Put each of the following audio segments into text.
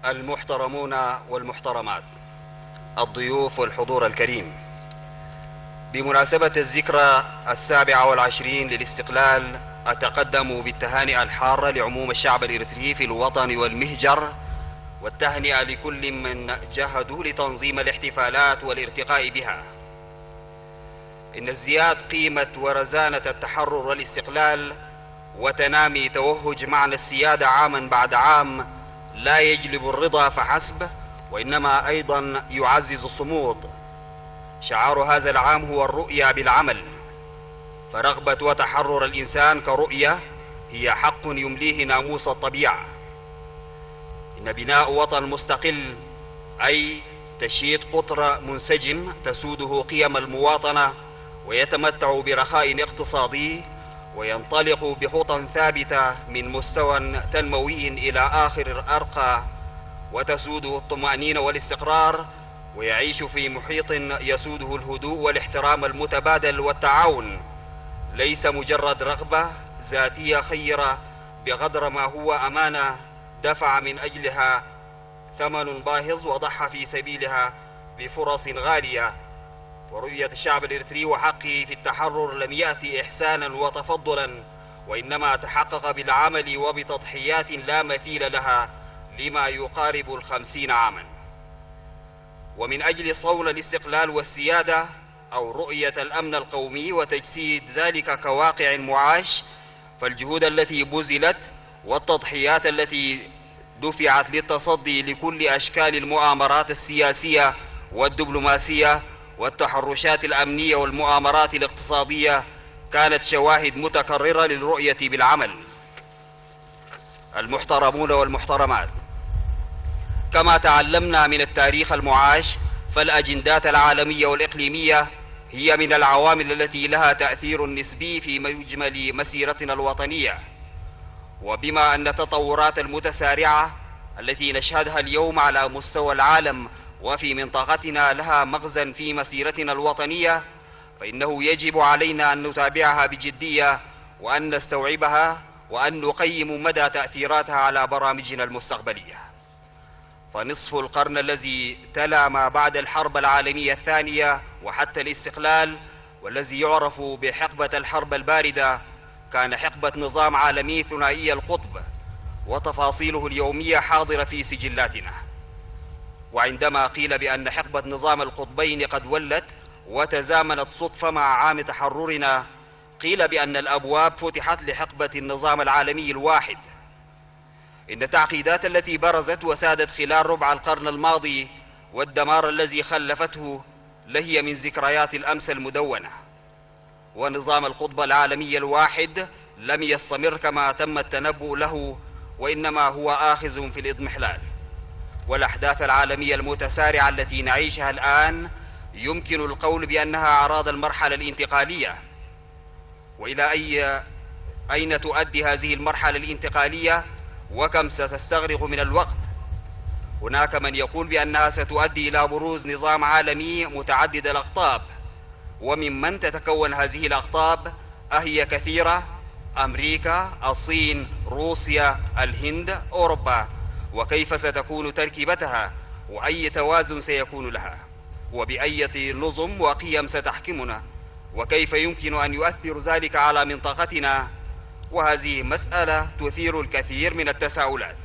المحترمون والمحترمات، الضيوف والحضور الكريم، بمناسبة الذكرى 27 للاستقلال أتقدم بالتهانئة الحارة لعموم الشعب الإريتري في الوطن والمهجر، والتهنئة لكل من جاهدوا لتنظيم الاحتفالات والارتقاء بها. إن ازدياد قيمة ورزانة التحرر والاستقلال وتنامي توهج معنى السيادة عاما بعد عام لا يجلب الرضا فحسب، وإنما أيضا يعزز الصمود. شعار هذا العام هو الرؤية بالعمل، فرغبة وتحرر الإنسان كرؤية هي حق يمليه ناموس الطبيعة. إن بناء وطن مستقل أي تشييد قطر منسجم تسوده قيم المواطنة ويتمتع برخاء اقتصادي وينطلق بخطى ثابتة من مستوى تنموي إلى آخر أرقى، وتسوده الطمأنينة والاستقرار، ويعيش في محيط يسوده الهدوء والاحترام المتبادل والتعاون، ليس مجرد رغبة ذاتية خيرة بقدر ما هو أمانة دفع من أجلها ثمن باهظ وضحى في سبيلها بفرص غالية. ورؤية الشعب الإريتري وحقه في التحرر لم يأتي إحسانا وتفضلا، وإنما تحقق بالعمل وبتضحيات لا مثيل لها لما يقارب 50 عاما. ومن أجل صون الاستقلال والسيادة أو رؤية الأمن القومي وتجسيد ذلك كواقع معاش، فالجهود التي بذلت والتضحيات التي دفعت للتصدي لكل أشكال المؤامرات السياسية والدبلوماسية والتحرشات الأمنية والمؤامرات الاقتصادية كانت شواهد متكررة للرؤية بالعمل. المحترمون والمحترمات، كما تعلمنا من التاريخ المعاش، فالأجندات العالمية والإقليمية هي من العوامل التي لها تأثير نسبي في مجمل مسيرتنا الوطنية. وبما أن التطورات المتسارعة التي نشهدها اليوم على مستوى العالم وفي منطقتنا لها مغزى في مسيرتنا الوطنية، فإنه يجب علينا أن نتابعها بجدية وأن نستوعبها وأن نقيم مدى تأثيراتها على برامجنا المستقبلية. فنصف القرن الذي تلا ما بعد الحرب العالمية الثانية وحتى الاستقلال، والذي يعرف بحقبة الحرب الباردة، كان حقبة نظام عالمي ثنائي القطب، وتفاصيله اليومية حاضرة في سجلاتنا. وعندما قيل بأن حقبة نظام القطبين قد ولت وتزامنت صدفة مع عام تحررنا، قيل بأن الأبواب فتحت لحقبة النظام العالمي الواحد. إن التعقيدات التي برزت وسادت خلال ربع القرن الماضي والدمار الذي خلفته لهي من ذكريات الأمس المدونة. ونظام القطب العالمي الواحد لم يستمر كما تم التنبؤ له، وإنما هو آخذ في الإضمحلال. والأحداث العالمية المتسارعة التي نعيشها الآن يمكن القول بأنها أعراض المرحلة الانتقالية. وإلى أين تؤدي هذه المرحلة الانتقالية وكم ستستغرق من الوقت؟ هناك من يقول بأنها ستؤدي إلى بروز نظام عالمي متعدد الأقطاب، وممن تتكون هذه الأقطاب أهي كثيرة: أمريكا، الصين، روسيا، الهند، أوروبا. وكيف ستكون تركيبتها، وأي توازن سيكون لها، وبأية نظم وقيم ستحكمنا، وكيف يمكن أن يؤثر ذلك على منطقتنا؟ وهذه مسألة تثير الكثير من التساؤلات.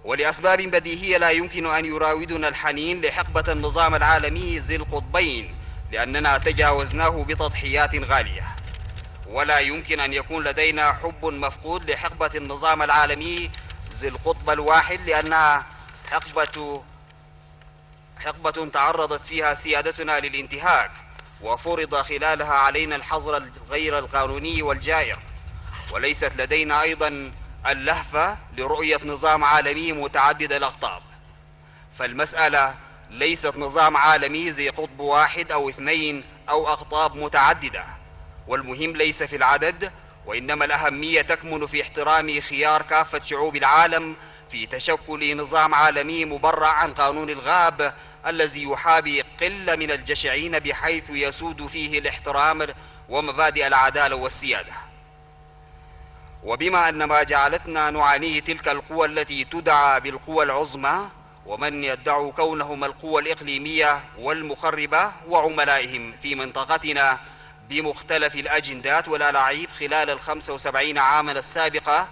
ولأسباب بديهية لا يمكن أن يراودنا الحنين لحقبة النظام العالمي ذي القطبين، لأننا تجاوزناه بتضحيات غالية. ولا يمكن أن يكون لدينا حب مفقود لحقبة النظام العالمي ذي القطب الواحد، لأنها حقبة تعرضت فيها سيادتنا للانتهاك، وفرض خلالها علينا الحظر الغير القانوني والجائر. وليست لدينا أيضا اللهفة لرؤية نظام عالمي متعدد الأقطاب. فالمسألة ليست نظام عالمي ذي قطب واحد أو اثنين أو أقطاب متعددة، والمهم ليس في العدد، وإنما الأهمية تكمن في احترام خيار كافة شعوب العالم في تشكل نظام عالمي مبرع عن قانون الغاب الذي يحابي قلة من الجشعين، بحيث يسود فيه الاحترام ومبادئ العدالة والسيادة. وبما أن ما جعلتنا نعانيه تلك القوى التي تدعى بالقوى العظمى ومن يدعوا كونهم القوى الإقليمية والمخربة وعملائهم في منطقتنا بمختلف الأجندات والألاعيب خلال 75 عاما السابقة،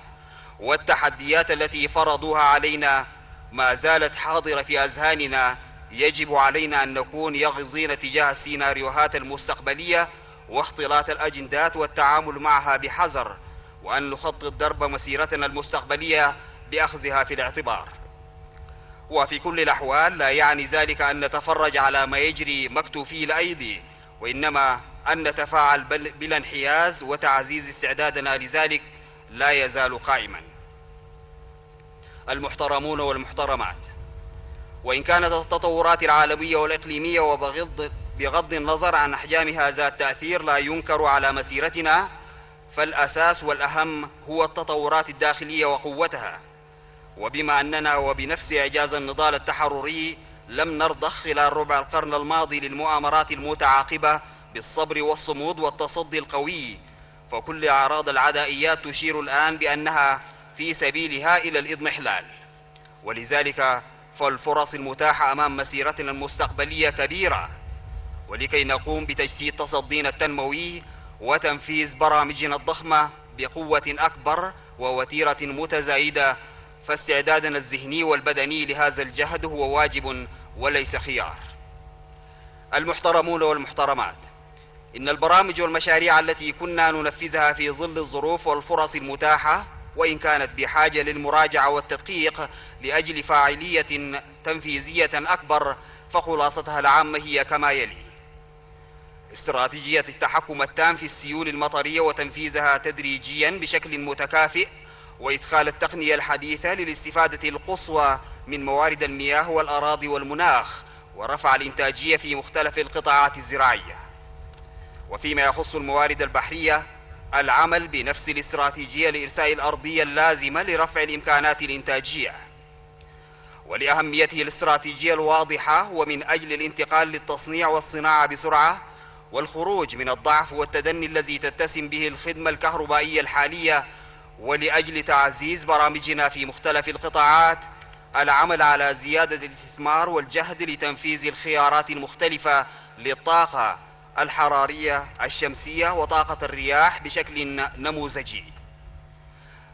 والتحديات التي فرضوها علينا ما زالت حاضرة في أذهاننا، يجب علينا أن نكون يقظين تجاه السيناريوهات المستقبلية واختلاط الأجندات والتعامل معها بحذر، وأن نخطط درب مسيرتنا المستقبلية بأخذها في الاعتبار. وفي كل الأحوال لا يعني ذلك أن نتفرج على ما يجري مكتوفي الأيدي، وإنما أن نتفاعل بلا انحياز، وتعزيز استعدادنا لذلك لا يزال قائما. المحترمون والمحترمات، وإن كانت التطورات العالمية والإقليمية بغض النظر عن أحجام هذا التأثير لا ينكر على مسيرتنا، فالأساس والأهم هو التطورات الداخلية وقوتها. وبما أننا وبنفس إعجاز النضال التحرري لم نرضخ خلال ربع القرن الماضي للمؤامرات المتعاقبة بالصبر والصمود والتصدي القوي، فكل أعراض العدائيات تشير الآن بأنها في سبيلها إلى الإضمحلال. ولذلك فالفرص المتاحة أمام مسيرتنا المستقبلية كبيرة، ولكي نقوم بتجسيد تصدينا التنموي وتنفيذ برامجنا الضخمة بقوة أكبر ووتيرة متزايدة، فاستعدادنا الذهني والبدني لهذا الجهد هو واجب وليس خيار. المحترمون والمحترمات، إن البرامج والمشاريع التي كنا ننفذها في ظل الظروف والفرص المتاحة، وإن كانت بحاجة للمراجعة والتدقيق لأجل فاعلية تنفيذية أكبر، فخلاصتها العامة هي كما يلي: استراتيجية التحكم التام في السيول المطرية وتنفيذها تدريجيا بشكل متكافئ، وإدخال التقنية الحديثة للاستفادة القصوى من موارد المياه والأراضي والمناخ، ورفع الإنتاجية في مختلف القطاعات الزراعية. وفيما يخص الموارد البحرية، العمل بنفس الاستراتيجية لإرساء الأرضية اللازمة لرفع الإمكانات الإنتاجية. ولأهميته الاستراتيجية الواضحة، ومن أجل الانتقال للتصنيع والصناعة بسرعة والخروج من الضعف والتدني الذي تتسم به الخدمة الكهربائية الحالية، ولأجل تعزيز برامجنا في مختلف القطاعات، العمل على زيادة الاستثمار والجهد لتنفيذ الخيارات المختلفة للطاقة الحرارية الشمسية وطاقة الرياح بشكل نموذجي،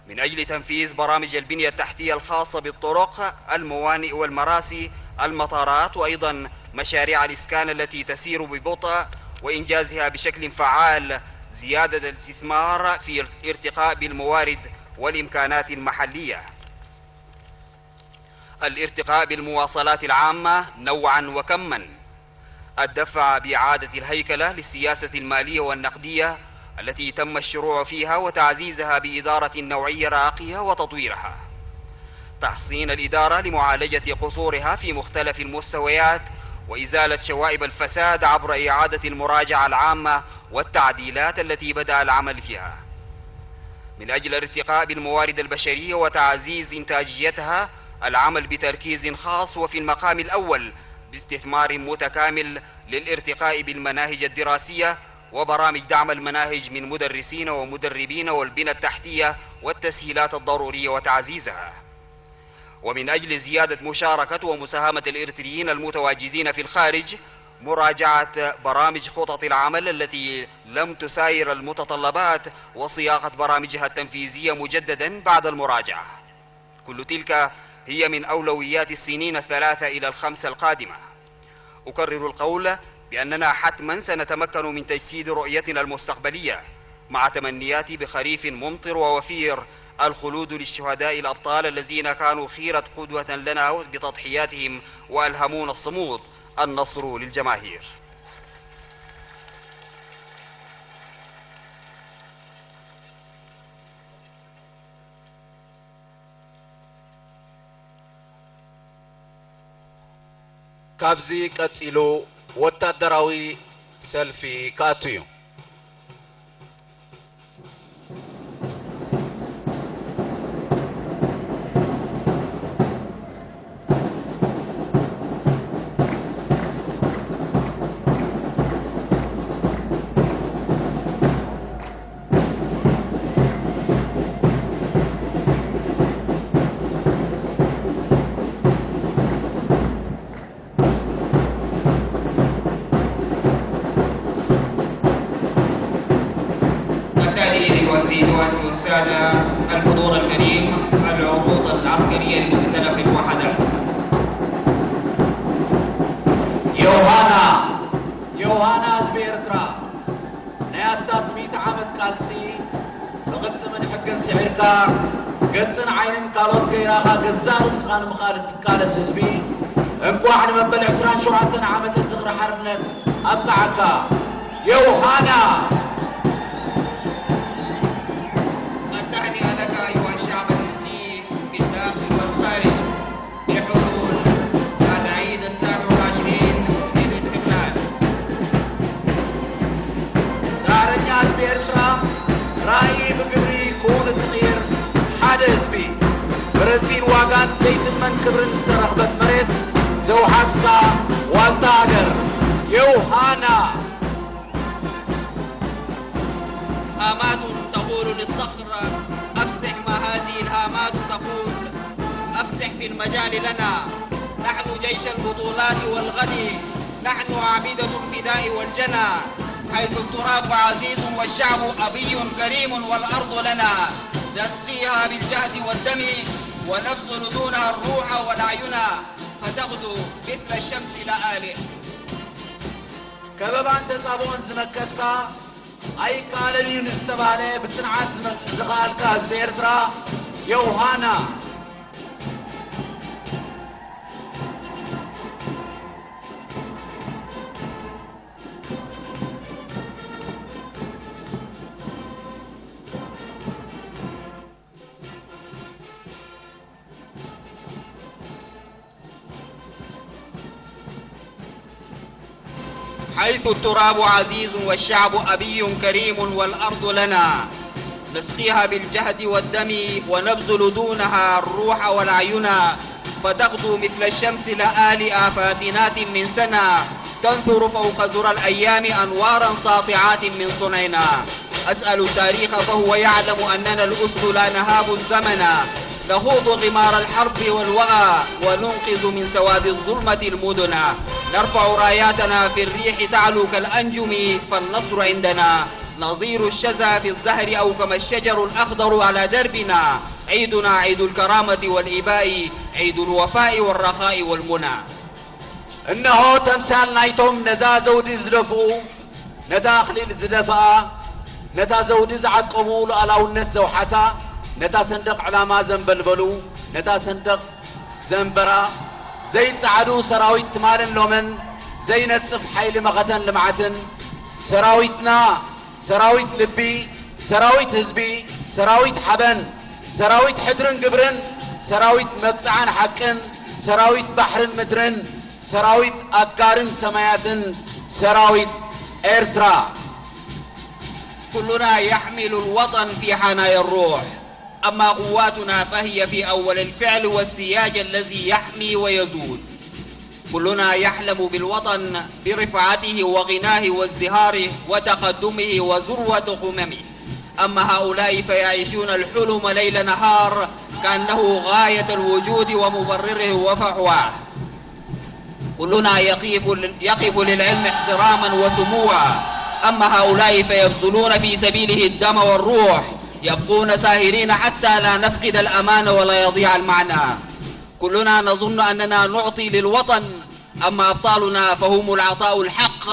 من أجل تنفيذ برامج البنية التحتية الخاصة بالطرق، الموانئ والمراسي، المطارات، وأيضا مشاريع الإسكان التي تسير ببطء، وإنجازها بشكل فعال، زيادة الاستثمار في الارتقاء بالموارد والإمكانات المحلية، الارتقاء بالمواصلات العامة نوعا وكما، الدفع بإعادة الهيكلة للسياسة المالية والنقدية التي تم الشروع فيها وتعزيزها بإدارة نوعية راقية وتطويرها، تحصين الإدارة لمعالجة قصورها في مختلف المستويات، وإزالة شوائب الفساد عبر إعادة المراجعة العامة والتعديلات التي بدأ العمل فيها. من أجل الارتقاء بالموارد البشرية وتعزيز إنتاجيتها، العمل بتركيز خاص وفي المقام الأول باستثمار متكامل للارتقاء بالمناهج الدراسية وبرامج دعم المناهج من مدرسين ومدربين والبنى التحتية والتسهيلات الضرورية وتعزيزها. ومن أجل زيادة مشاركة ومساهمة الإريتريين المتواجدين في الخارج، مراجعة برامج خطط العمل التي لم تساير المتطلبات وصياغة برامجها التنفيذية مجددا بعد المراجعة. كل تلك هي من أولويات السنين الثلاثة إلى الخمسة القادمة. أكرر القول بأننا حتما سنتمكن من تجسيد رؤيتنا المستقبلية، مع تمنياتي بخريف ممطر ووفير الخلود للشهداء الأبطال الذين كانوا خيرة قدوة لنا بتضحياتهم وألهمونا الصمود. النصر للجماهير. كابزي قتيلو وتادراوي سلفي كاتيو الحضور الكريم العروض العسكرية لمختلف الوحدات. يوهانا سبيرترا نياستات 100 عامت كالسي بقدس من حقن سعيركا قدسن عين كالوت كيراخا قزار سخان مخالد كالس سبي انكو عن مبل عسران شوعتن عامت الزغر حرنت أبقعكا يوهانا. التهنئة لك أيها الشعب الإرثي في الداخل والخارج بحلول العيد 27 للاستقلال. سارنيا سبيرترا رأيي بقبري كون التغيير حاد اسبي برزين واغان زيت من كبرن استرغبت مريت زو حسكا والتاجر يوهانا. هامات تقول للصخر أفسح، ما هذه الهامات تقول أفسح في المجال لنا، نحن جيش البطولات والغد، نحن عبيدة الفداء والجنى، حيث التراب عزيز والشعب أبي كريم والأرض لنا، نسقيها بالجهد والدم ونبذل دونها الروح والأعين، فتغدو مثل الشمس لآلئ. كبابان تصابون زمكتكا أي كالني نستبالي بتصنعات زغالكا زبيرترا يوهانا. حيث التراب عزيز والشعب أبي كريم والأرض لنا، نسقيها بالجهد والدم ونبذل دونها الروح والعيون، فتغدو مثل الشمس لآلئ فاتنات من سنة، تنثر فوق زرى الأيام أنوارا ساطعات من صنعنا. أسأل التاريخ فهو يعلم أننا الأسد لا نهاب الزمن، نخوض غمار الحرب والوغى وننقذ من سواد الظلمة المدن، نرفع راياتنا في الريح تعلو كالأنجم، فالنصر عندنا نظير الشذا في الزهر أو كما الشجر الأخضر على دربنا. عيدنا عيد الكرامة والإباء، عيد الوفاء والرخاء والمنى. إنه تمثال نايتم نزا زودي زدفو نتا أخليل زدفا نتا زودي زعد قبول ألاو النت زو حسا نتا صندق علامة زنبلبلو نتا صندق زنبرا زي تسعدو سراويت تمارن لومن زي نتصف حيل مغتن لمعتن سراويتنا سراويت لبي سراويت هزبي سراويت حبن سراويت حدرن قبرن سراويت مقصعان حقن سراويت بحرن مدرن سراويت أقارن سماياتن سراويت إرترا. كلنا يحمل الوطن في حنايا الروح، أما قواتنا فهي في أول الفعل والسياج الذي يحمي ويزود. كلنا يحلم بالوطن برفعته وغناه وازدهاره وتقدمه وذروة قممه، أما هؤلاء فيعيشون الحلم ليل نهار كأنه غاية الوجود ومبرره وفحواه. كلنا يقف للعلم احتراما وسموا، أما هؤلاء فيبذلون في سبيله الدم والروح، يبقون ساهرين حتى لا نفقد الأمان ولا يضيع المعنى. كلنا نظن أننا نعطي للوطن، أما أبطالنا فهم العطاء الحق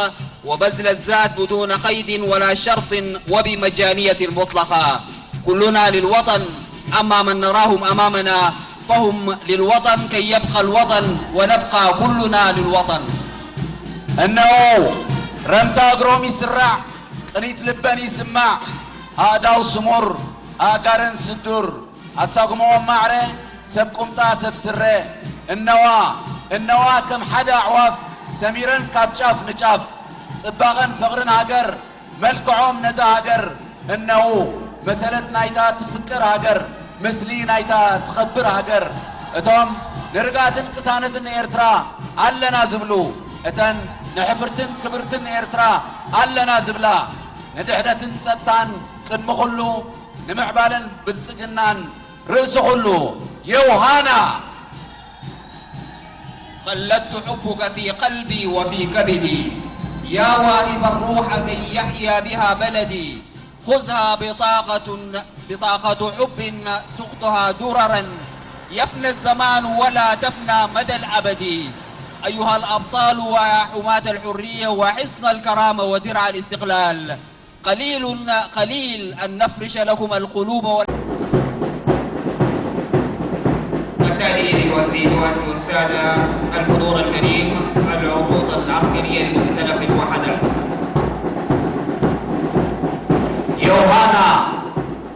وبذل الذات بدون قيد ولا شرط وبمجانية مطلقة. كلنا للوطن، أما من نراهم أمامنا فهم للوطن كي يبقى الوطن ونبقى كلنا للوطن. إنه رمتا قروم يسرع قنيت لبن يسمع هاداو سمر آقارن سدور أساقمو معري سبقمتا سبسري النوا كم حدا عواف سميرن كابشاف نجاف صباغن فقرن هاجر ملكعوم نزا هاجر إنه مسألة نايتا تفكر هاجر مسلي نايتا تخبر هاجر اتهم نرقاتن قسانتن إرترا ألنا زبلو اتن نحفرتن كبرتن إرترا ألنا زبلا ندحدتن ستان قدم خلو نمعبالن بلسقنان رأس خلو يوهانا. خلدت حبك في قلبي وفي كبدي، يا واهب الروح كي يحيا بها بلدي، خذها بطاقة حب سقطها دررا يفنى الزمان ولا تفنى مدى الأبد. أيها الأبطال وحماة الحرية وحصن الكرامة ودرع الاستقلال، قليل أن نفرش لكم القلوب بالتالي أيها السيدات والسادة الحضور الكريم، العروض العسكرية لمختلف الوحدات.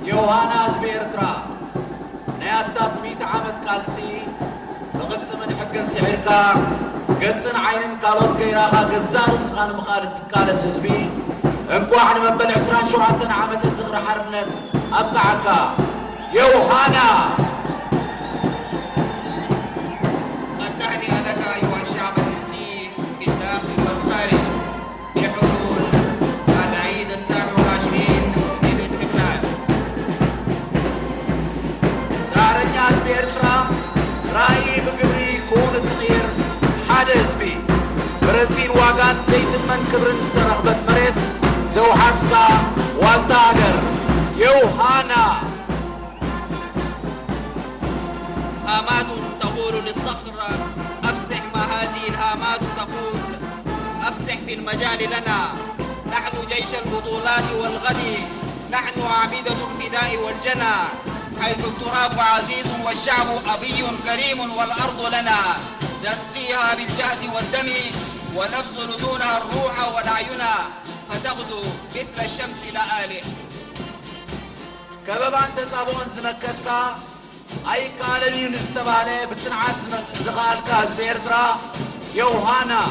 يوهانا زبيرترا نياستات 100 عامت قالسي لقد من حقن سعركا قدسن عينن قالون كيراها قزار سخان مخالد تقالس حزبي انكو عن مبل 27 عامت صغر حرنت ابقعكا يوهانا. التهنئة لك أيها الشعب الإرثي في الداخل والخارج بحلول العيد 27 للاستقلال. سعرنيا زبيرترا رأيي بقبري يكون التغيير حاد حزبي برزيل واقات زيت من كبرن استرغبت مريت زو حسكا والتاقر يوهانا. هامات تقول للصخر أفسح، ما هذه الهامات تقول أفسح في المجال لنا. نحن جيش البطولات والغد، نحن عبيدة الفداء والجنى، حيث التراب عزيز والشعب أبي كريم والأرض لنا. نسقيها بالجهد والدم ونبذل دونها الروح والأعين، فتغدو مثل الشمس لآله. كبابان تصابون زمكتكا أي قالني نستبالي بتصنعات زغالكا زبيرترا يوهانا.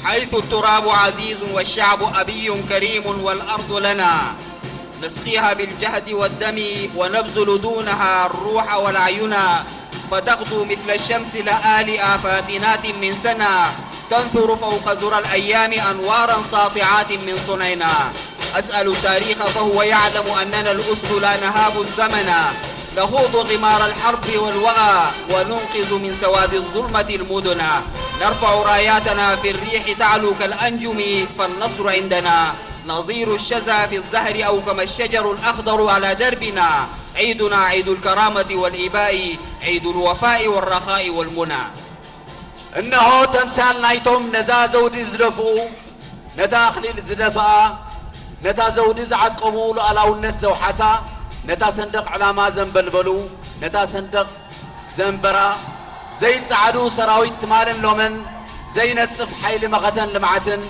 حيث التراب عزيز والشعب أبي كريم والأرض لنا. نسقيها بالجهد والدم ونبذل دونها الروح والعيون، فتغدو مثل الشمس لآل آفاتنات من سنة، تنثر فوق زرى الأيام أنوارا ساطعات من صنعنا. أسأل التاريخ فهو يعلم أننا الأسد لا نهاب الزمن، نخوض غمار الحرب والوغى وننقذ من سواد الظلمة المدن. نرفع راياتنا في الريح تعلو كالأنجم، فالنصر عندنا نظير الشذا في الزهر أو كما الشجر الأخضر على دربنا. عيدنا عيد الكرامة والإباء، عيد الوفاء والرخاء والمنى. إنه تمثال نايتم نزا زودي زدفو نتا أخليل زدفا نتا زودي زعد قمول ألاونت زو حسا نتا صندق علامة زنبلبلو نتا صندق زنبرا زي تصعدو سراويت تمارن لومن زي نتصف حيل مغتن لمعتن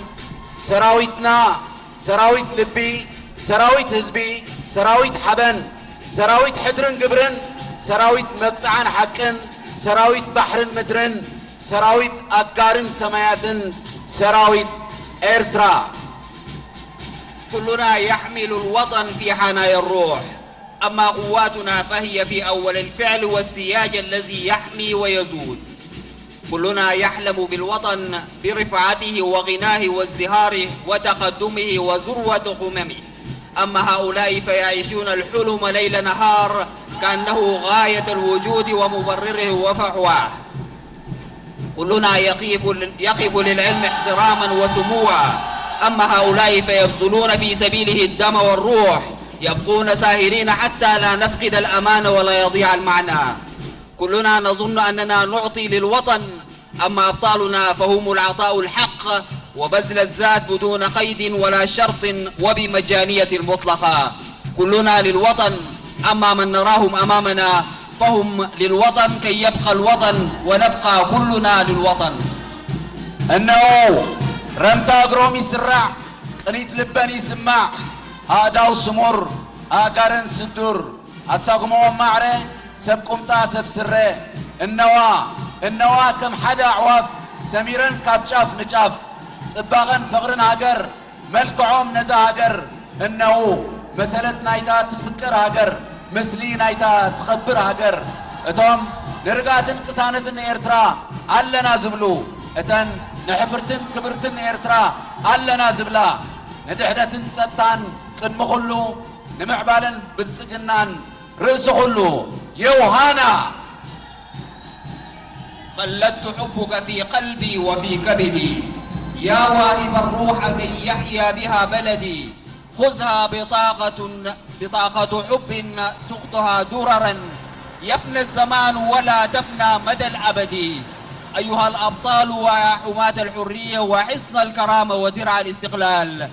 سراويتنا سراويت لبي سراويت هزبي سراويت حبن سراويت حدرن قبرن سراويت مقصعان حقن سراويت بحرن مدرن سراويت أبقارن سماياتن سراويت إرترا. كلنا يحمل الوطن في حنايا الروح، أما قواتنا فهي في أول الفعل والسياج الذي يحمي ويزود. كلنا يحلم بالوطن برفعته وغناه وازدهاره وتقدمه وذروة قممه، أما هؤلاء فيعيشون الحلم ليل نهار كأنه غاية الوجود ومبرره وفحواه. كلنا يقف للعلم احتراما وسموا، أما هؤلاء فيبذلون في سبيله الدم والروح، يبقون ساهرين حتى لا نفقد الأمان ولا يضيع المعنى. كلنا نظن أننا نعطي للوطن، أما أبطالنا فهم العطاء الحق وبذل الذات بدون قيد ولا شرط وبمجانية المطلقة. كلنا للوطن، أما من نراهم أمامنا فهم للوطن كي يبقى الوطن ونبقى كلنا للوطن. إنه رمتا قروم يسرع قريت لبن يسمع هاداو سمر هاقارن سدور أساقمو معره سبكم تاسب سره. النوا كم حدا عواف سميرن كابشاف نجاف صباغن فقرن هاجر ملكعوم نزا هاجر. إنه مسألة نايتا تفكر هاجر مسلي نايتا تخبر هاجر. اتهم نرقات انقسانة إرترا علنا زبلو እተን ንሕፍርትን ክብርትን ኤርትራ ኣለና ዝብላ ንድሕነትን ጸጥታን ቅድሚ ኩሉ ንምዕባለን ብልጽግናን ርእሲ ኩሉ يوهانا خلدت حبك في قلبي وفي كبدي يا واهب الروح كي يحيا بها بلدي خذها بطاقة حب سقطها دررا يفنى الزمان ولا تفنى مدى الأبد أيها الأبطال ويا حماة الحرية وحصن الكرامة ودرع الاستقلال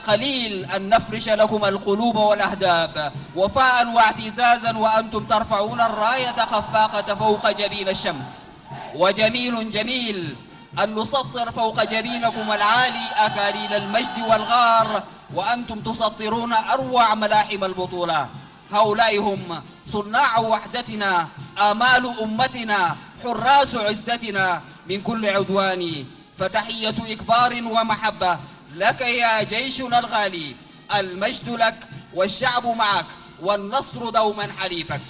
قليل أن نفرش لكم القلوب والأهداب وفاء واعتزازا وأنتم ترفعون الراية خفاقة فوق جبين الشمس وجميل أن نسطر فوق جبينكم العالي أكاليل المجد والغار وأنتم تسطرون أروع ملاحم البطولة هؤلاء هم صناع وحدتنا آمال أمتنا حراس عزتنا من كل عدوان فتحية إكبار ومحبة لك يا جيشنا الغالي المجد لك والشعب معك والنصر دوما حليفك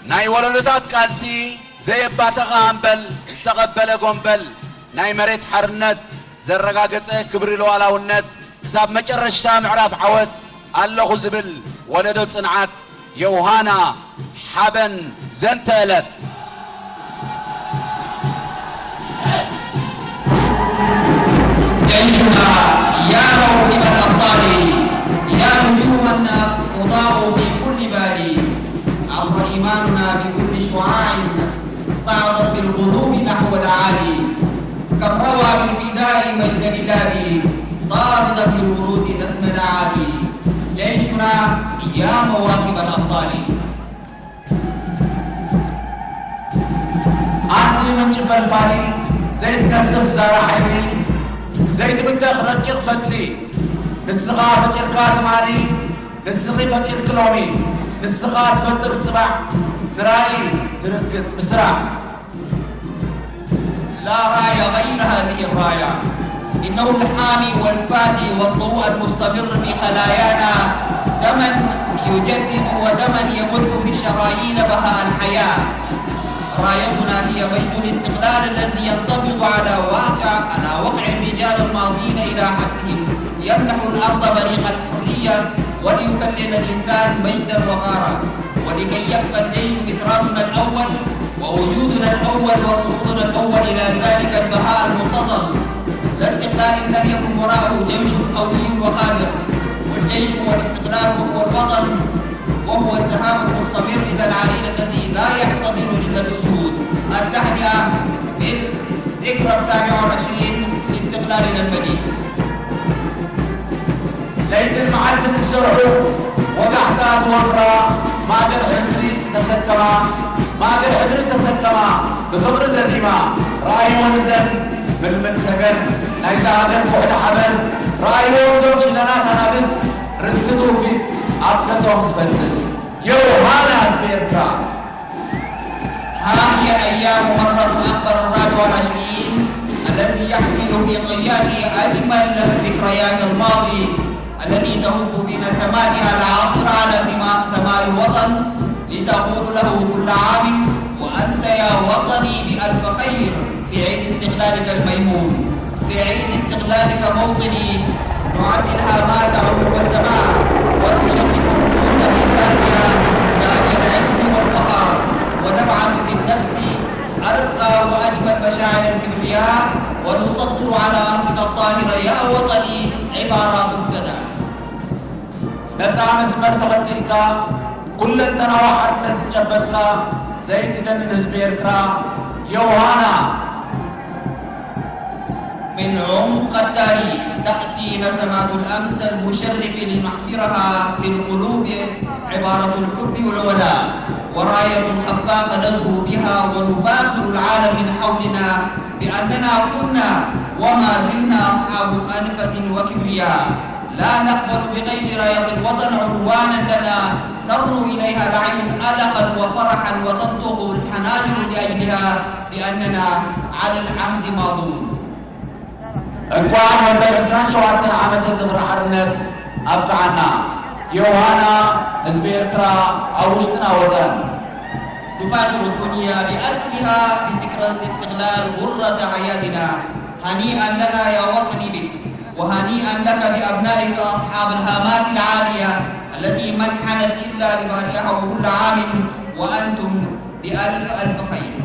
ناي ولولتات قالسي زي باتغا أنبل استقبل قنبل ناي مريت حرنت زرقاقت كبري لو على ونت حساب مجرشا معراف عود الله زبل ولدو صنعات يوهانا حبن زنتلت جيشنا يا موهب الأبطال يا نجوما تضاء في كل بال عبر إيماننا بكل شعاع صعدت بالقلوب نحو الأعالي كم روى بالفداء مجد بلادي طاردا بالورود نسم الأعالي جيشنا يا مواهب الأبطال أعطي من شفا الفالي زيت كتب زارع حيني زيت بدك ركيق فتلي نسخة فتير كاتماني نسخة فتير كلومي نسخة فتر تبع نرائي تركز بسرعة لا راية غير هذه الراية إنه الحامي والفاتي والضوء المستمر في خلايانا دما يجدد ودما يمد بشرايين بهاء الحياة رايتنا هي مجد الاستقلال الذي ينتفض على وقع الرجال الماضين إلى حقهم يمنح الأرض بريق الحرية وليكلل الإنسان مجدا وقارا ولكي يبقى الجيش متراثنا الأول ووجودنا الأول وصعودنا الأول إلى ذلك البهاء المنتظر لا استقلال لم يكن وراءه جيش قوي وقادر والجيش هو الاستقلال وهو الوطن وهو الذهاب المستمر إلى العرين الذي لا يحتضن إلا الأسود التهنئة بالذكرى 27 لاستقلالنا المجيد ليت المعركة السرعو وقحتات وفرا ما قدر حدري تسكما ما قدر حدري تسكما بخبر ززيما رأي ونزل من سكن نايزا هذا فوحد حبل رأي ونزل شدنا تنابس رسدوا في عبدتهم سفلسس يوهانا أزبيركا ها هي أيام مرة أكبر 24 الذي يحمل في طياته أجمل الذكريات الماضي التي تهب بنسماتها العاطرة على سماء الوطن لتقول له كل عام وأنت يا وطني بألف خير في عيد استقلالك الميمون في عيد استقلالك موطني نعدلها ما تعم السماء ونشرف الرؤوس بالباسية تاج العز والفخر ونبعث في النفس أرقى وأجمل مشاعر الكبرياء ونسطر على أرضك الطاهرة يا وطني عبارات كذا نتاع مسمر تغطيك كل التنوع حرنت جبتك زيت دن نزبيركرا يوهانا من عمق التاريخ تأتي نسمات الأمس المشرف لنحفرها في القلوب عبارة الحب والولاء وراية خفاقة نزهو بها ونفاخر العالم من حولنا بأننا كنا وما زلنا أصحاب أنفة وكبرياء لا نقبل بغير راية الوطن عنوانا لنا ترنو إليها العين ألقا وفرحا وتنطق الحناجر لأجلها بأننا على العهد ماضون እንኳን ወደ 17 ዓመት ዝብር ሓርነት ኣብቅዓና ዮሃና ህዝቢ ኤርትራ ኣብ ውሽጥና ወፀን تفاخر الدنيا بأسرها بذكرى استغلال غرة أعيادنا. هنيئا لنا يا وطني بك، وهنيئا لك بأبنائك أصحاب الهامات العالية التي منحنت إلا لبارئها كل عام وأنتم بألف ألف خير.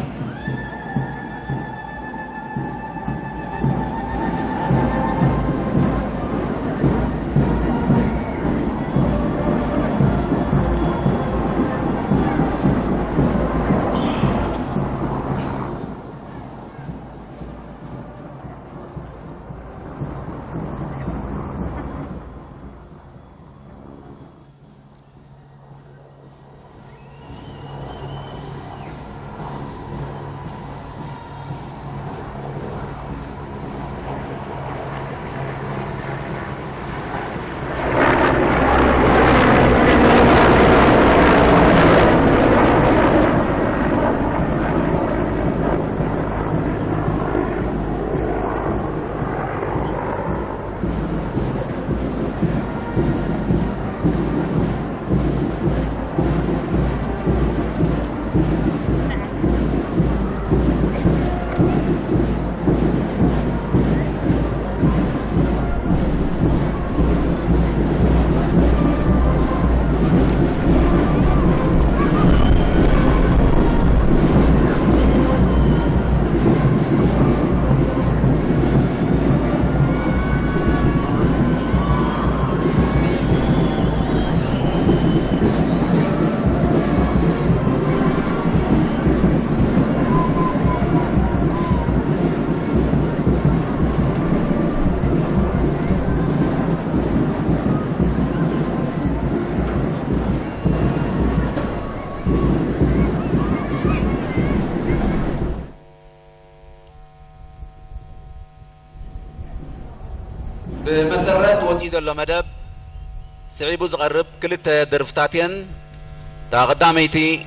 بمسرت وتيد اللمدب سعيبو زغرب كلتا درفتاتين تا قداميتي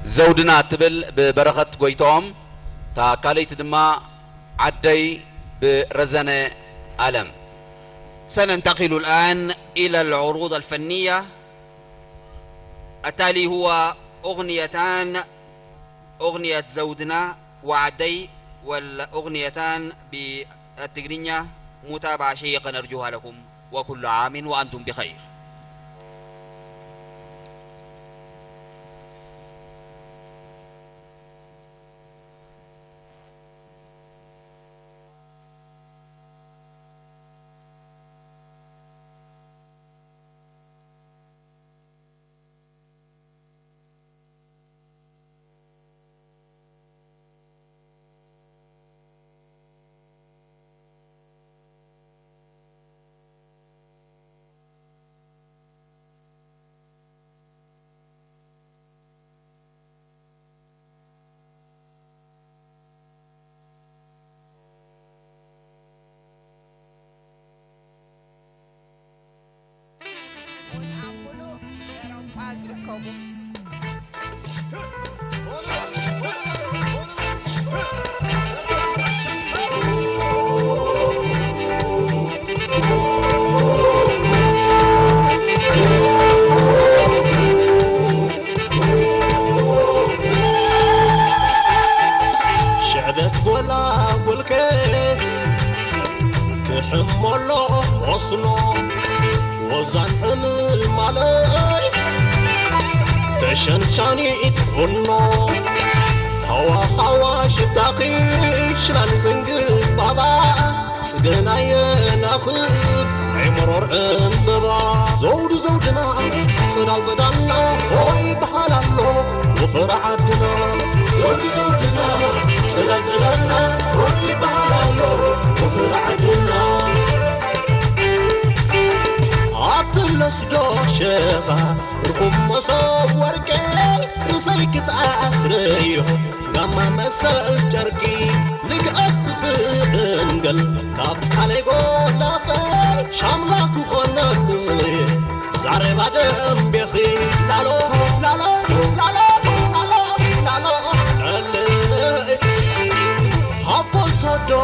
زودنا تبل ببرخت قويتهم تا كاليت دما عدي برزنة ألم. سننتقل الآن إلى العروض الفنية. التالي هو أغنيتان، أغنية زودنا وعدي، والأغنيتان بالتقنية. متابعة شيقة نرجوها لكم، وكل عام وأنتم بخير. وزن حمل مالي تشنشاني اتقنو هوا خواش تاقيش لنزنقل بابا سقنا يناخد عمرور انبابا زود زودنا صدال صدالنا هوي بحالالو وفرح عدنا زود زودنا صدال صدالنا هوي بحالالو وفرح عدنا عبدالسدو شيخا رقم مصاب ورقي رسيك تأسريو قاما مسال جرقي لقأت في انقل كاب علي قول أخي شاملاك وخنقي زعري بعدم بيخي لالو لالو لالو لالو لالو علي حبو صدو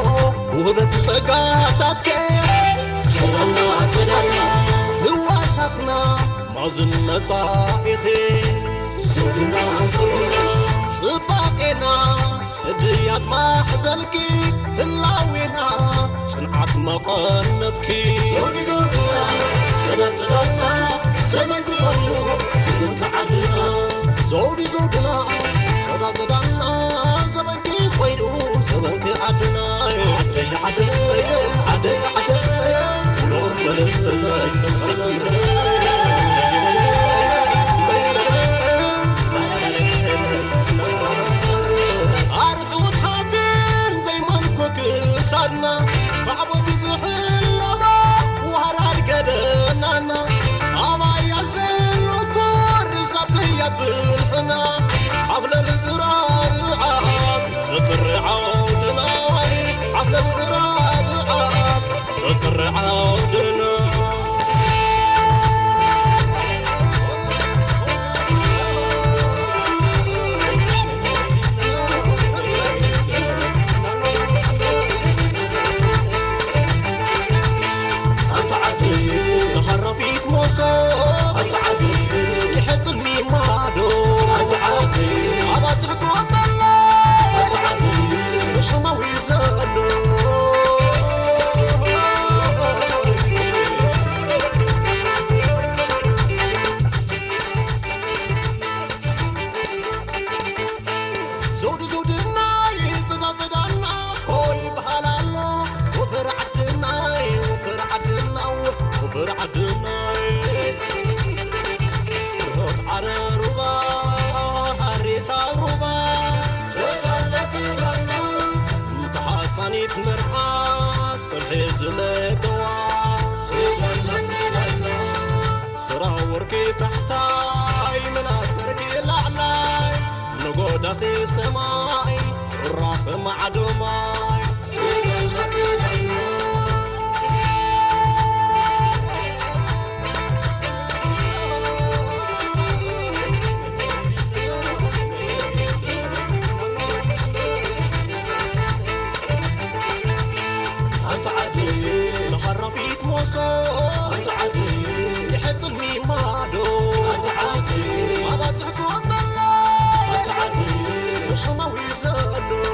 وبتسقاتك سلالنا سلالنا هواساتنا مازن مصائخي زودنا زودنا صفاقنا ديات ما حزلكي هلاوينا صنعت مقنتك زودي زودنا تدلنا زمن كله زمن تعدنا زودي زودنا تدلنا زمن كي خويلو زمن كي عدنا عدي نور ملك السلام سادنا بعبد زحل لما وهرار قدنانا أما يزن وكور زبية بالحنا حفل الزرار عاد ستر عودنا حفل الزرار عاد ستر عودنا أنت عادي يحط الميمادو أنت عادي أباتك وبلا أنت عادي مش ما ويزالو زودنا يتدادنا هوي بحلالنا وفرعتنا وفرعتنا صانيت مرحات ترحيز مدوا سرا وركي تحتاي من أفركي الأعلاي نقود في سماي راف معدوماي أنت عادي يحط الميمادو أنت عادي أباتك وبلا أنت عادي مش ما ويزالو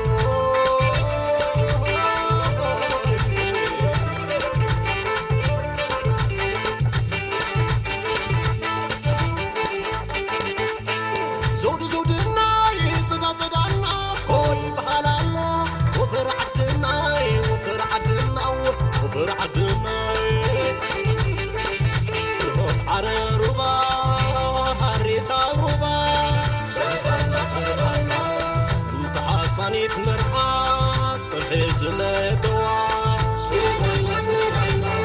زودنا يتدادنا هوي بحلالنا وفرعتنا عرروبا هريتا روبا تدلنا انتحات صانيت مرحات ترحيز مدوا تدلنا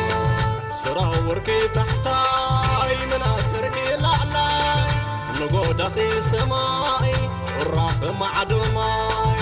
سرا وركي تحتاي من أفركي الأعلاي نقود في سماي راف معدوماي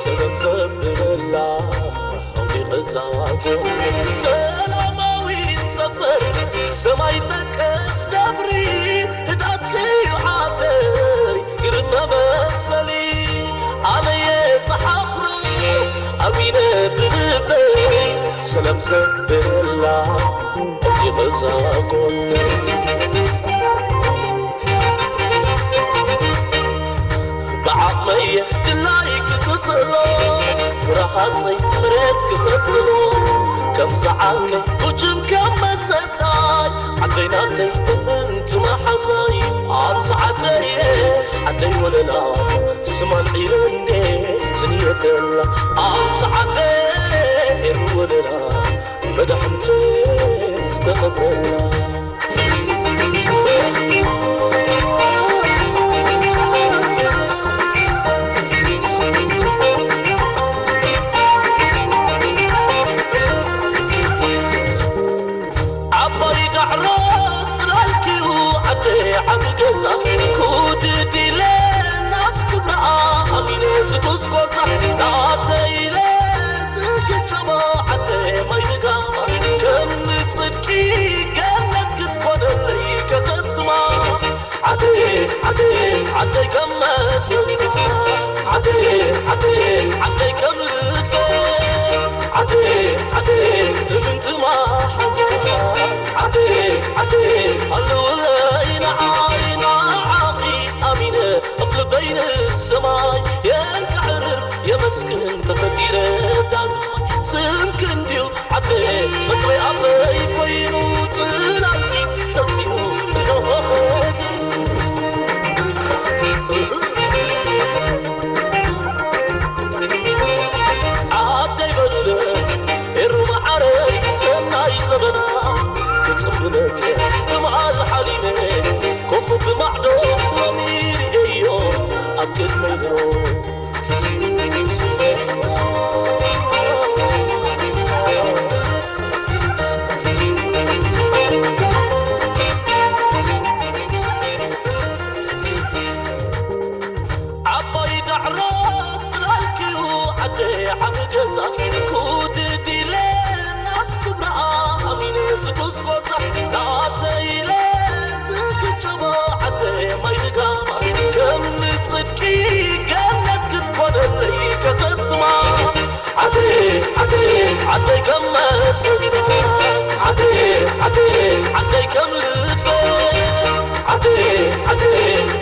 سلام زبلا حولي غزاكم سلاماوي سفر سماي تكس دبري هداتكي عابي قرنا مسلي علي صحفري أمينة بنبي سلام زبلا حولي غزاكم بعمي دلايك زطلو راحتي مريت كفتلو كم زعاكي وجم كم مسداي عديناتي انت ما حزاي انت عدي ولا لا سما العيرندي سنية الله انت عدي ولا لا مدحنتي استقبل عبجزا كود ديلين نفس برا أمين زكوس كوسا لا تيلين تكتشما عدي ما يدقاما كم تصدقي قالك تكون اللي كتدما عدي كم سنتا عدي كم البيت عدي بنت ما حزتا عدي هلولا عاينا عاقي أمينة أفل بين السماي يا كعرر يا مسكن تفتيرة داقمي سمكن ديو عبي مطري عبي كوينو تلعبي سسيو نوخدي عبدي بدودة الروم عري سناي زبنا كتصبنا مع الحليمة كوخو بمعدو ضميري ايو أكد ما يدرو عباي دعرات سلالكيو عدي عبجزا كود ديلين نفس برا أمينة زكوس كوسا لا تيلين تكتشما عدي ما يدقاما كم تصدقي قالك تكون اللي كتدما عدي كم سنتا عدي كم البيت عدي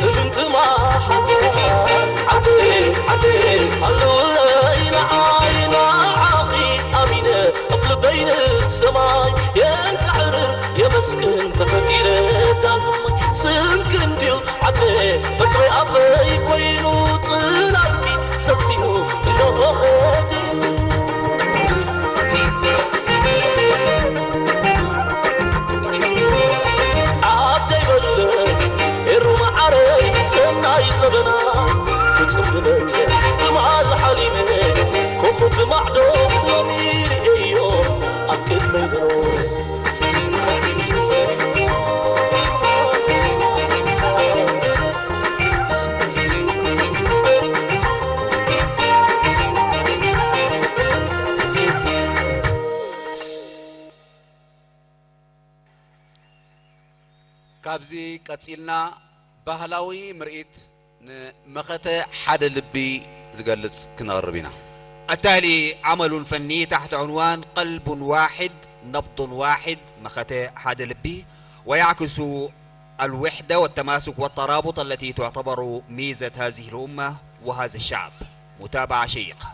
بنت ما حزتا عدي هلولا عاينا عاقي أمينة أفل بين السماي يا كعرر يا مسكن تفتيرة داقمي سمكن ديو عدي بطري أفاي كوينو تلعبي سسيو نوخدي عبدي بدودة الروم عري سناي زبنا كتصبنا مع الحليمة كوخو بمعدو ضميري ايو أكد ما يدرو كابزي قتيلنا ባህላዊ ምርኢት ንመኸተ ሓደ ልቢ ዝገልጽ ክንقربና التالي عمل فني تحت عنوان قلب واحد نبض واحد مخته حاد لبي ويعكس الوحدة والتماسك والترابط التي تعتبر ميزة هذه الأمة وهذا الشعب. متابعة شيقة.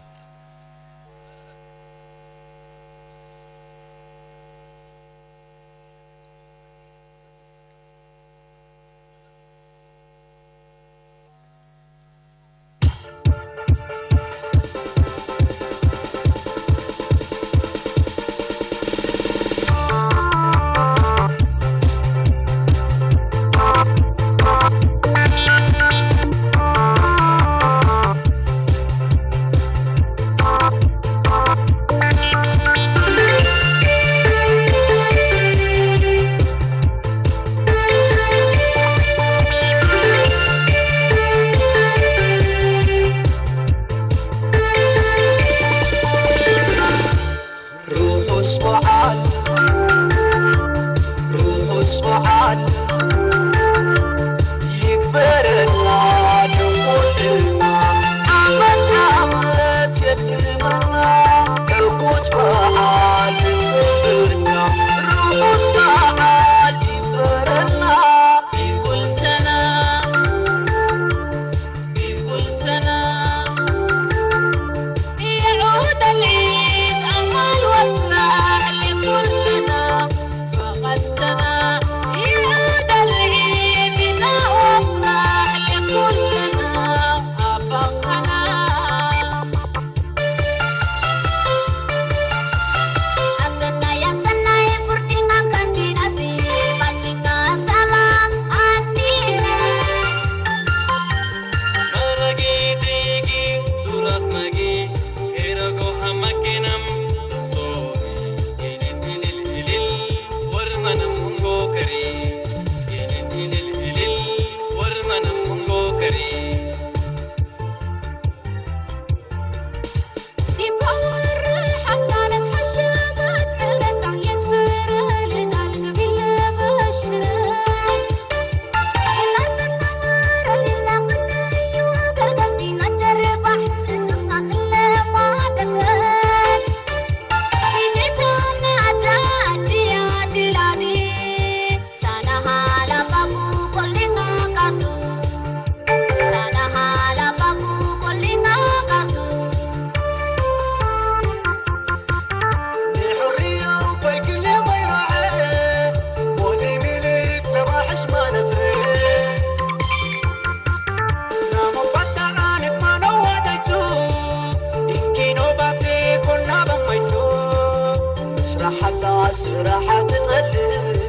راحة تطلب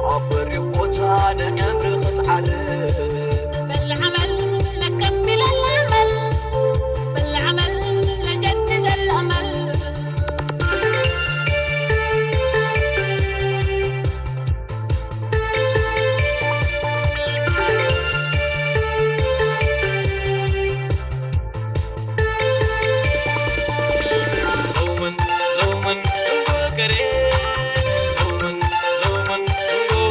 عبر يقوتها نعمر خطعرب بالعمل لكمل العمل بالعمل لجدد الأمل لومن بكري لومن بكري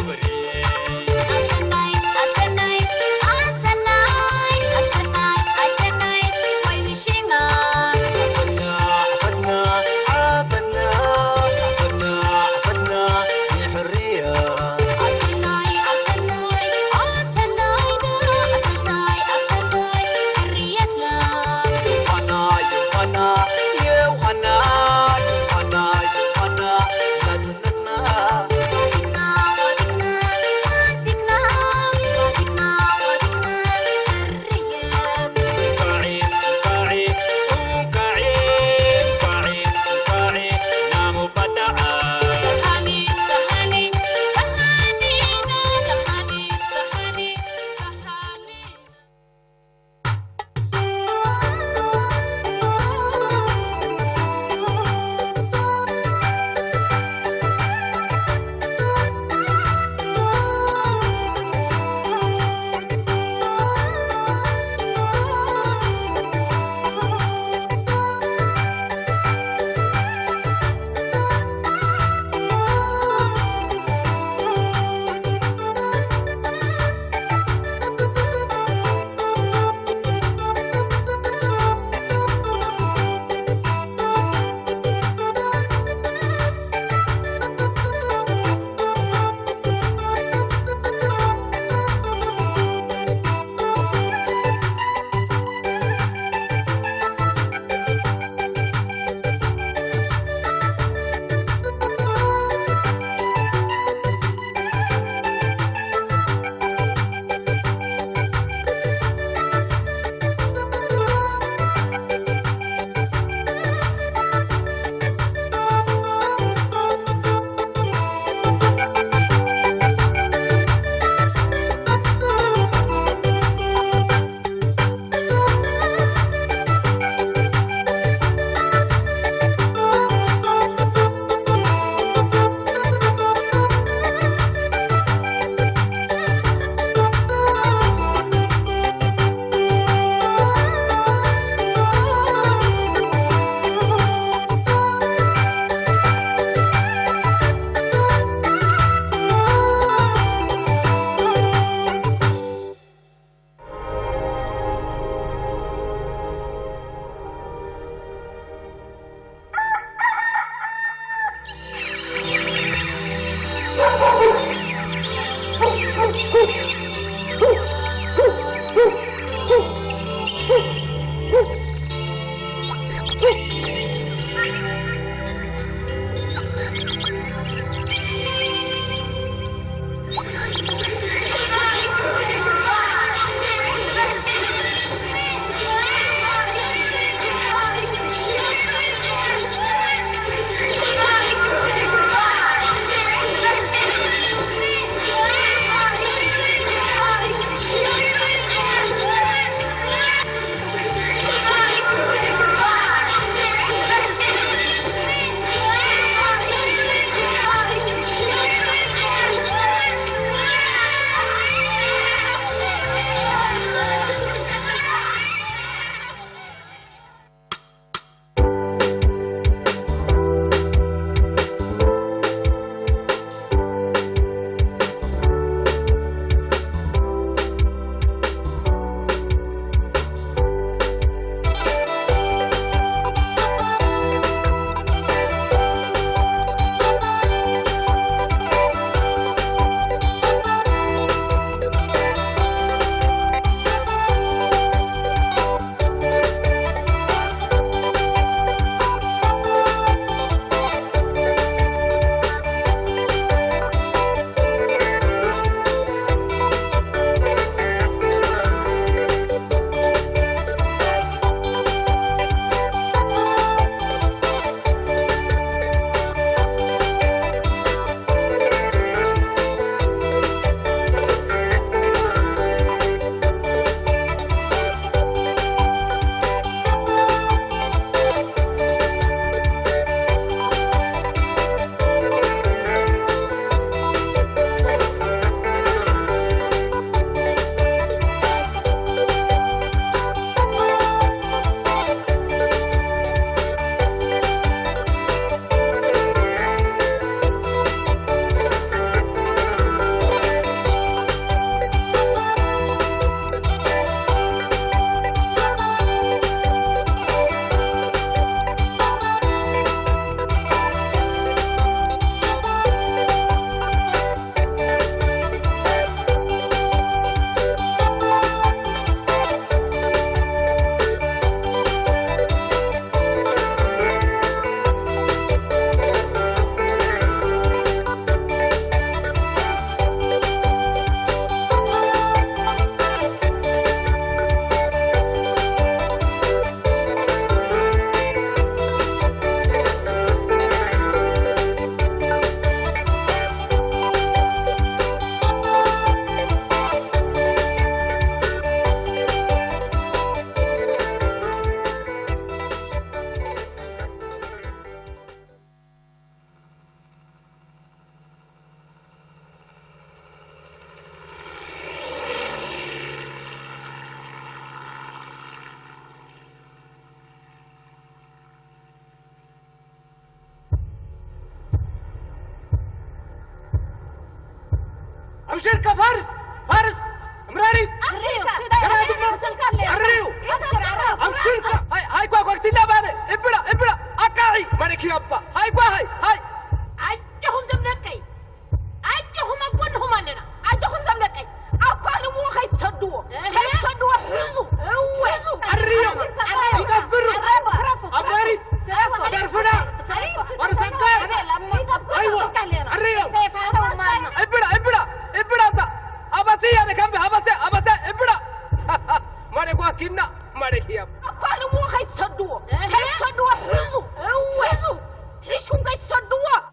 أبشرك فارس فارس مراري أبشرك هاي كوا وقت لا بانه إبرة أكاعي مالك يابا هاي كوا هاي أجهم زمنكي أجهم أكونهم لنا أجهم زمنكي أقوال مو خيت صدوا حزو الرياض يكفروا أباري تعرفنا ورسمتها أيوة الرياض إبرة أباسي أنا كم أباسي إبرة مالك واكينا مالك يا أقوال مو خيت صدوا حزو ريشهم خيت صدوا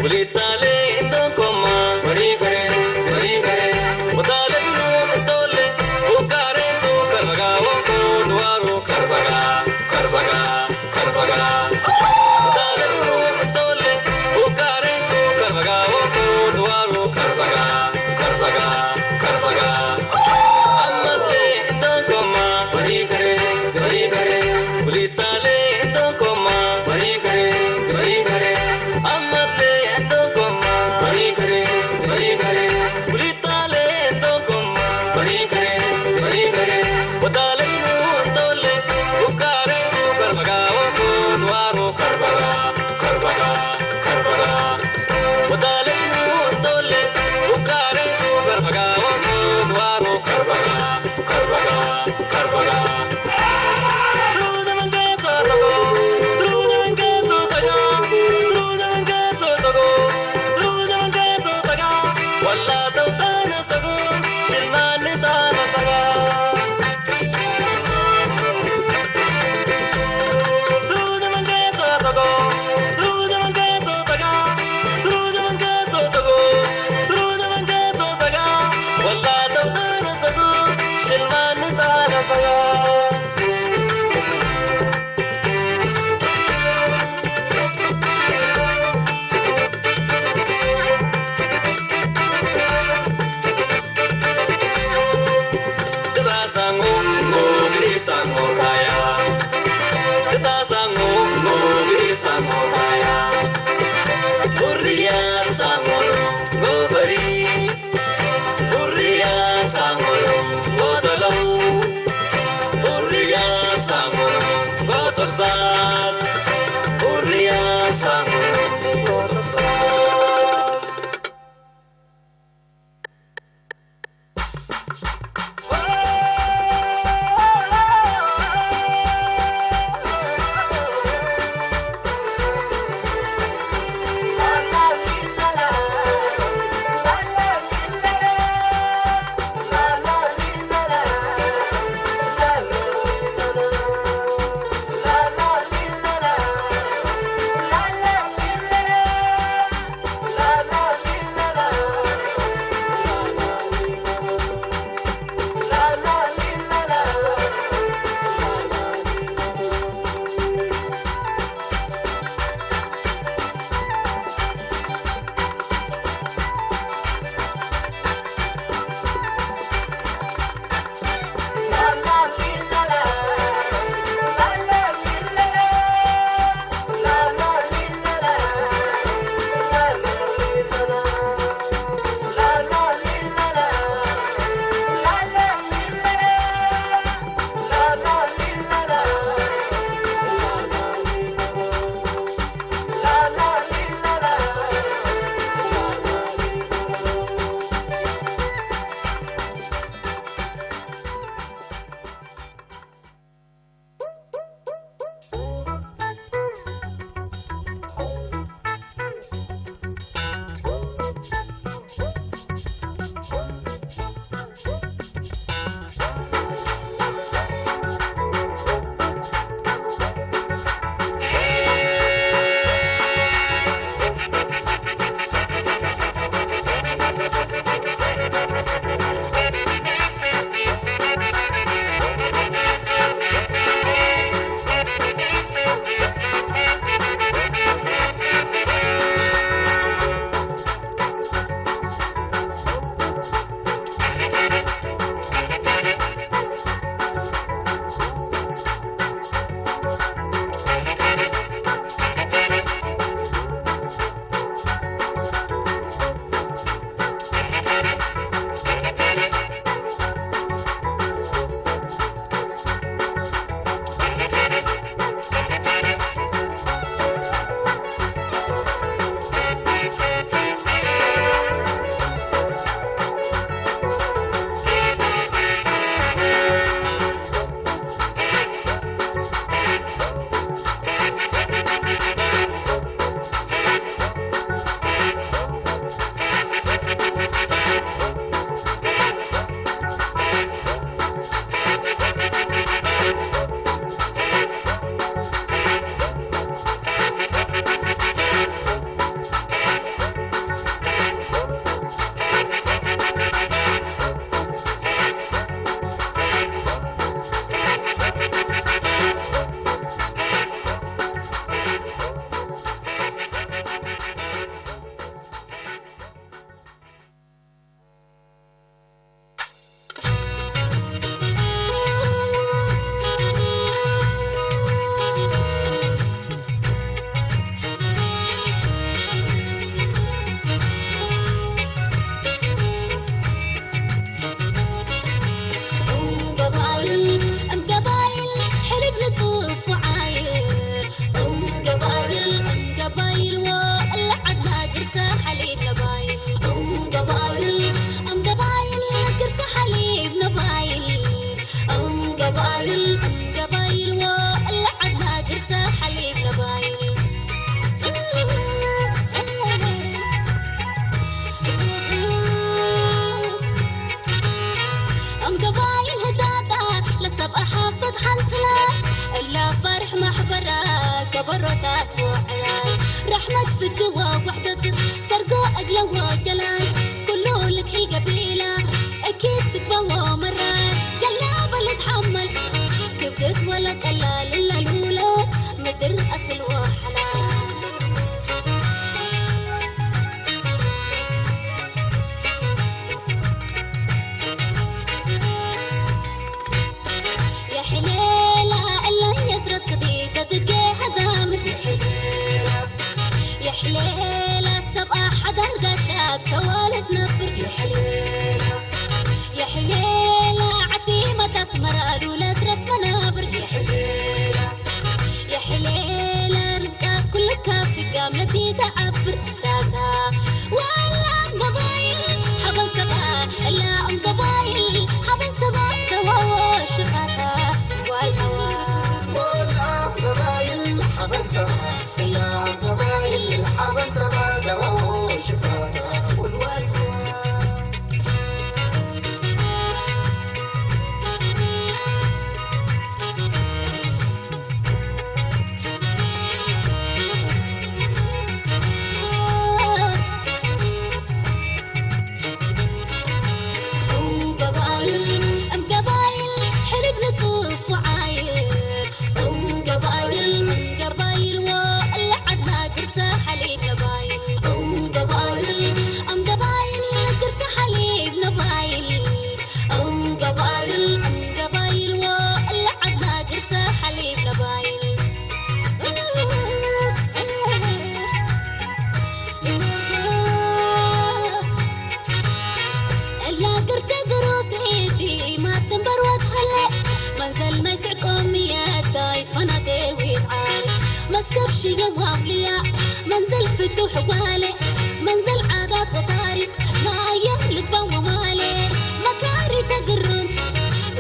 Bolita جبرتات وعلال رحمة فكوة وحدة سرقوا أقلوا جلال كله لك القبيلة أكيد تقبوا مرة جلابة اللي تحمل كبدت ولا قلال إلا الأولاد مدر أصل وحلال يا حليلة إلا يزرد قديدة تقي هدامر يا حليلة سبقة حدا شاب سوالف نفر يا حليلة عسيمة أسمر ألولة رسم نابر يا حليلة رزقك كل كافي قاملتي تعبر تاتا ولا قبايل حبل سبا إلا أم قبايل حبل سبا دواوى شفاتا والهوى ولا قبايل حبل سبا إلا أم قبايل حبل سبا دواوى شفاتا والهوى منزل فتوح ووالي منزل عادات وتاريخ ما يهلك ومالي مكاري تقرن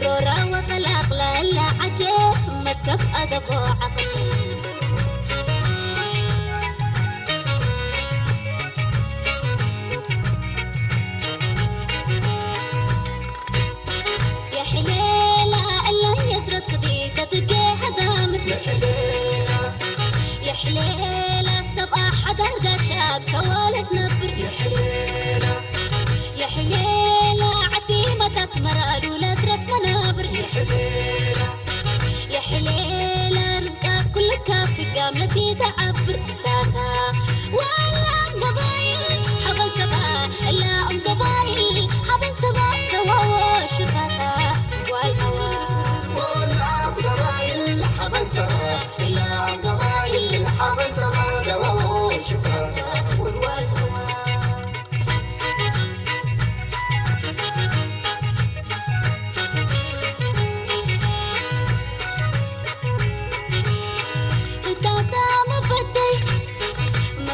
رورا وخلاق لا عجيب مسكف أدب وعقل يا حليلة إلا يزرد قديدة تقي هدامر يا حليلة سبقة حدا شاب سوالف نفر يا حليلة عسيمة أسمر ألولة رسم نابر يا حليلة رزقك كل كافي قاملتي تعبر تاتا ولا قبايل حبل سبا إلا أم قبايل حبل سبا دواوى شفاتا والهوى ولا قبايل حبل سبا إلا أم قبايل حبل سبا دواوى شفاتا والهوى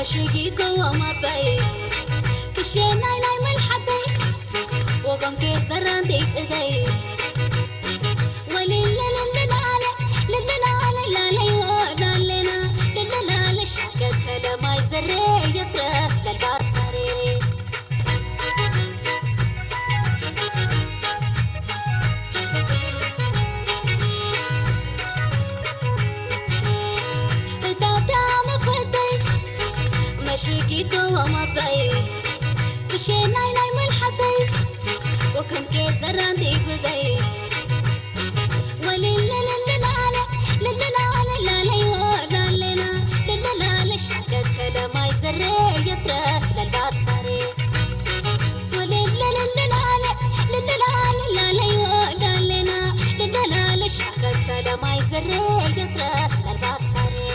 مشيقي قوة ما بي كشي ناي من حدي وقم كي سران دي بإيدي ولي لا لا لا لا لا لا لا لنا لا لا شكت لما يزري يسرى للبار ساري مشيقي قوة ما بي كشي ناي من حدي وكم كي زران دي بدي ولي لا لا لا لا لا لا لا لا لا لا شكت لما يزري يسرى للباب ساري ولي لا لا لا لا لا لا لا لا شكت لما يزري يسرى للباب ساري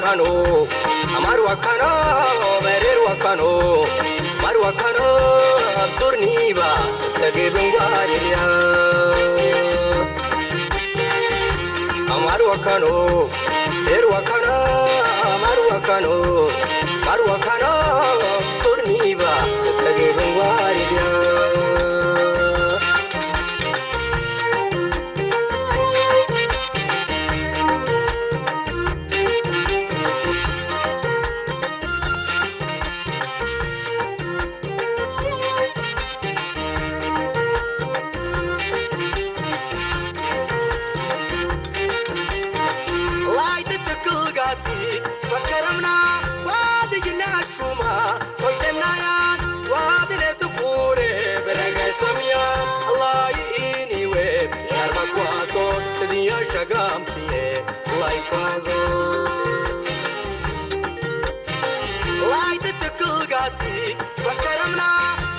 wakano amar wakano berer wakano mar wakano absurni ba satage bungwariya amar wakano ber wakano amar wakano absurni ba satage bungwariya شغامتي الله يفازو لايت تكلغاتي فكرمنا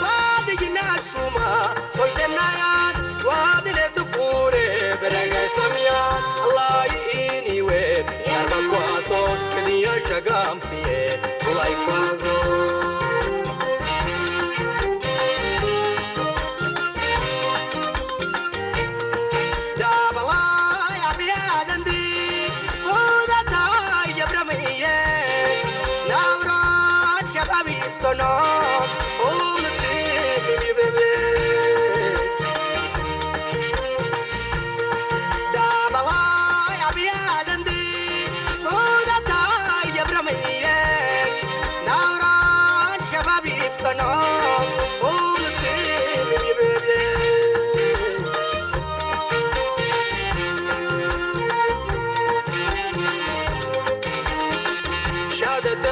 وادينا شوما قلتنا يا وادي لتفوري برغا سميا الله ييني ويب يا بقواسو كديا شغامتي الله يفازو Sono all the baby baby da balai abiadandi oda tai ya bramiye nauran shababi sono all the baby baby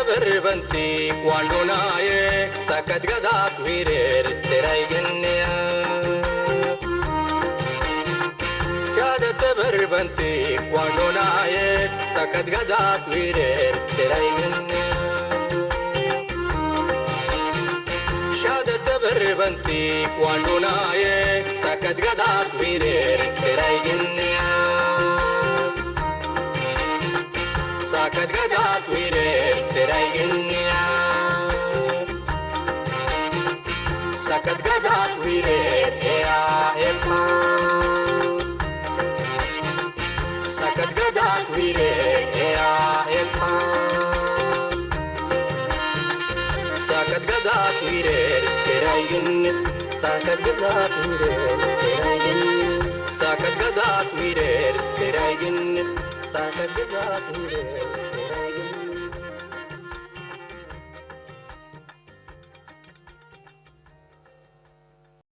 بربنتي quando nae sakat gadat virer terai gennea shadat بربنتي quando nae sakat gadat virer terai gennea shadat بربنتي quando nae sakat gadat virer terai gennea sakat gadat virer terai gennea sakat gadat virer ea epa sakat gadat virer ea epa sakat gadat virer terai gennea sakat gadat virer terai gennea sakat gadat virer terai gennea sakat gadat virer